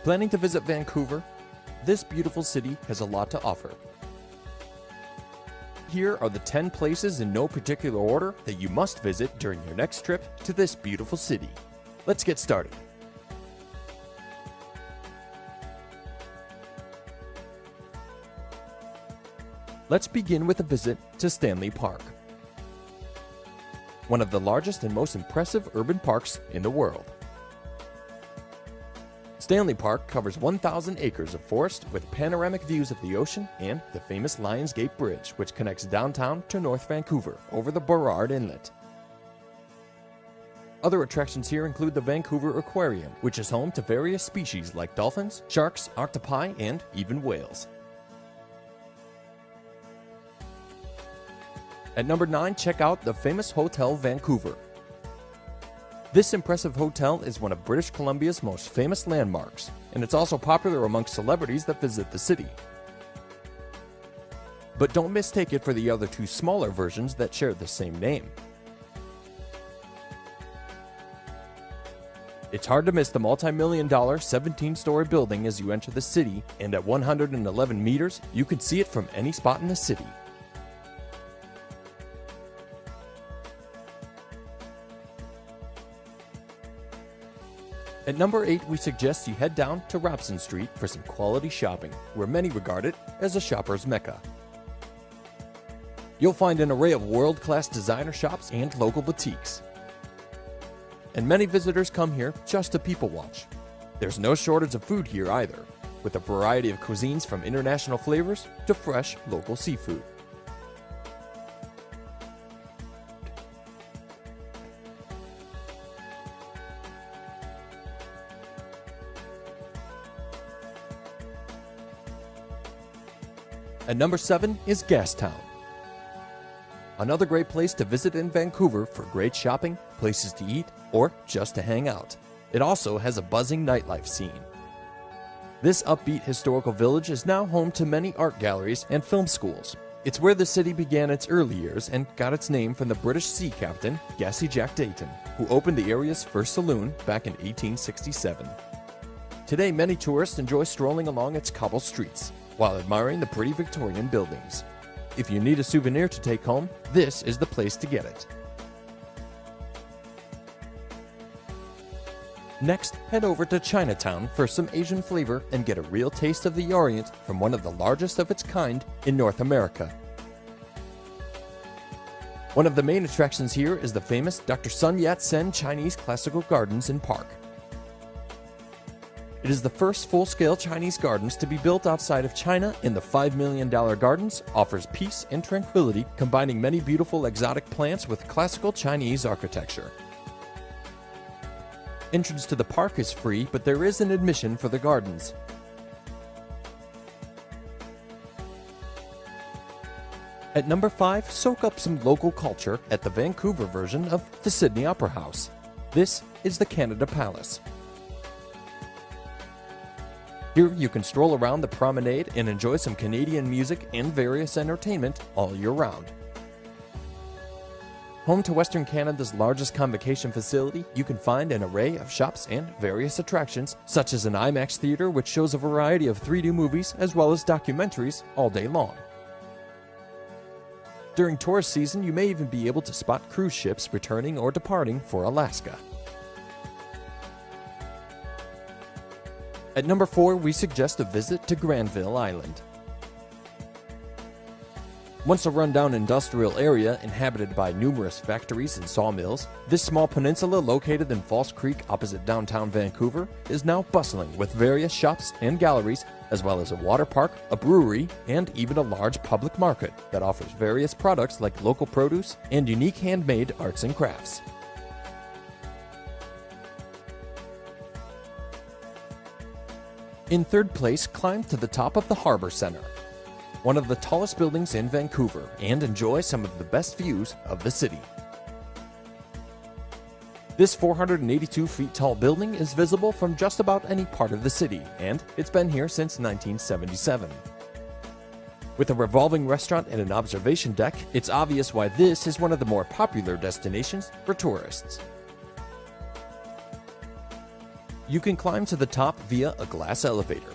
Planning to visit Vancouver? This beautiful city has a lot to offer. Here are the 10 places in no particular order that you must visit during your next trip to this beautiful city. Let's get started. Let's begin with a visit to Stanley Park, one of the largest and most impressive urban parks in the world. Stanley Park covers 1,000 acres of forest with panoramic views of the ocean and the famous Lions Gate Bridge, which connects downtown to North Vancouver over the Burrard Inlet. Other attractions here include the Vancouver Aquarium, which is home to various species like dolphins, sharks, octopi, and even whales. At number 9, check out the famous Hotel Vancouver. This impressive hotel is one of British Columbia's most famous landmarks, and it's also popular amongst celebrities that visit the city. But don't mistake it for the other two smaller versions that share the same name. It's hard to miss the multi-million-dollar 17-story building as you enter the city, and at 111 meters, you can see it from any spot in the city. At number 8, we suggest you head down to Robson Street for some quality shopping, where many regard it as a shopper's mecca. You'll find an array of world-class designer shops and local boutiques. And many visitors come here just to people watch. There's no shortage of food here either, with a variety of cuisines from international flavors to fresh local seafood. At number 7 is Gastown, another great place to visit in Vancouver for great shopping, places to eat, or just to hang out. It also has a buzzing nightlife scene. This upbeat historical village is now home to many art galleries and film schools. It's where the city began its early years and got its name from the British sea captain, Gassy Jack Dayton, who opened the area's first saloon back in 1867. Today, many tourists enjoy strolling along its cobble streets while admiring the pretty Victorian buildings. If you need a souvenir to take home, this is the place to get it. Next, head over to Chinatown for some Asian flavor and get a real taste of the Orient from one of the largest of its kind in North America. One of the main attractions here is the famous Dr. Sun Yat-sen Chinese Classical Gardens and Park. It is the first full-scale Chinese gardens to be built outside of China, and the $5 million gardens offers peace and tranquility, combining many beautiful exotic plants with classical Chinese architecture. Entrance to the park is free, but there is an admission for the gardens. At number 5, soak up some local culture at the Vancouver version of the Sydney Opera House. This is the Canada Palace. Here you can stroll around the promenade and enjoy some Canadian music and various entertainment all year round. Home to Western Canada's largest convocation facility, you can find an array of shops and various attractions, such as an IMAX theater which shows a variety of 3D movies as well as documentaries all day long. During tourist season, you may even be able to spot cruise ships returning or departing for Alaska. At number 4, we suggest a visit to Granville Island. Once a rundown industrial area inhabited by numerous factories and sawmills, this small peninsula located in False Creek opposite downtown Vancouver is now bustling with various shops and galleries, as well as a water park, a brewery, and even a large public market that offers various products like local produce and unique handmade arts and crafts. In third place, climb to the top of the Harbor Center, one of the tallest buildings in Vancouver, and enjoy some of the best views of the city. This 482 feet tall building is visible from just about any part of the city, and it's been here since 1977. With a revolving restaurant and an observation deck, it's obvious why this is one of the more popular destinations for tourists. You can climb to the top via a glass elevator.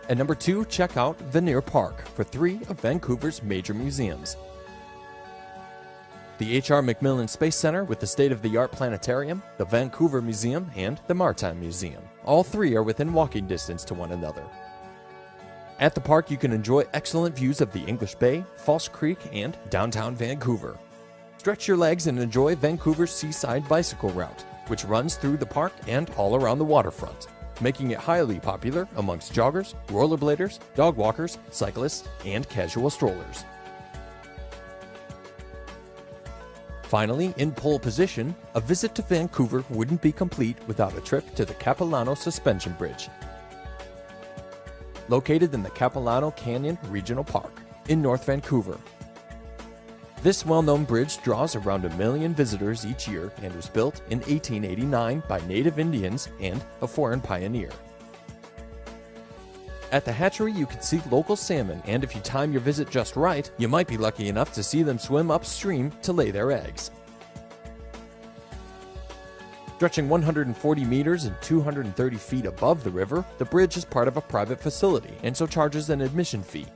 At number 2, check out Vanier Park for 3 of Vancouver's major museums. The H.R. MacMillan Space Center with the state-of-the-art planetarium, the Vancouver Museum, and the Maritime Museum. All 3 are within walking distance to one another. At the park, you can enjoy excellent views of the English Bay, False Creek, and downtown Vancouver. Stretch your legs and enjoy Vancouver's Seaside Bicycle Route, which runs through the park and all around the waterfront, making it highly popular amongst joggers, rollerbladers, dog walkers, cyclists, and casual strollers. Finally, in pole position, a visit to Vancouver wouldn't be complete without a trip to the Capilano Suspension Bridge, located in the Capilano Canyon Regional Park in North Vancouver. This well-known bridge draws around 1 million visitors each year and was built in 1889 by Native Indians and a foreign pioneer. At the hatchery, you can see local salmon, and if you time your visit just right, you might be lucky enough to see them swim upstream to lay their eggs. Stretching 140 meters and 230 feet above the river, the bridge is part of a private facility and so charges an admission fee.